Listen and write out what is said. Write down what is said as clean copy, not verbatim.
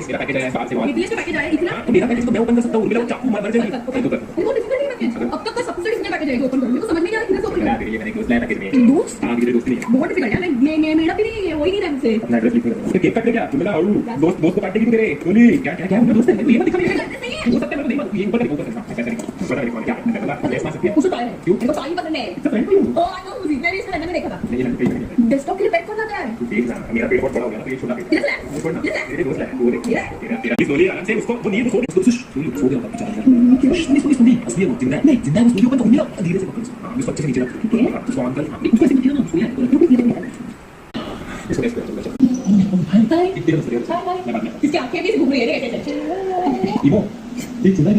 Please मेरा package है बाहर से DTH का पैकेज आया इतना तो मेरा पैकेज तो मैं ओपन कर सकता हूँ, मेरा चाकू मार जाएगी। ये तो डिफिकल्ट है पैकेज। अब तक का सबसे डिफिकल्ट पैकेज है ये ओपन करना, मेरे को समझ नहीं आ रहा किधर से ओपन करना। ये मैंने दोस्त लाया पैकेज में। दोस्त? हां मेरे दोस्त नहीं है। बहुत डिफिकल्ट है। मैं मेरा भी नहीं है, हो ही नहीं रहा मुझसे। अपना एड्रेस लिख दे। केक काट ले क्या? मेरा आऊ दोस्त दोस्त को काटेगी तू तेरे। बोली क्या क्या क्या मेरा दोस्त है, ये मत दिखा मेरे। हो सकता है मेरे को नहीं मत ये ऊपर ऊपर करना ऐसा नहीं पता मेरे को क्या करना है। लेस मार सकती है उसको टाइम है क्यों? मेरे को टाइम पता नहीं है। फ्रेंड को ओ आई नो मुझे मैंने इसका मैंने देखा था। नहीं नहीं डेस्कटॉप के लिए पैक करना क्या है? ठीक है मेरा पेट बहुत बड़ा हो गया ना, तो ये छोटा पेट इधर से है। छोड़ना मेरे दोस्त है वो देख तेरा तेरा प्लीज बोलिए आराम से उसको वो नहीं तो सो गया बेचारा। नहीं असली वो जिंदा नहीं जिंदा है उसको ऊपर तो मिला धीरे से पकड़ उसको। उसको अच्छे से नीचे रख उसको अंकल उसको ऐसे नीचे ना उसको इसको ऐसे कर इसकी आंखें भी घूम रही है। इमो ये जिंदा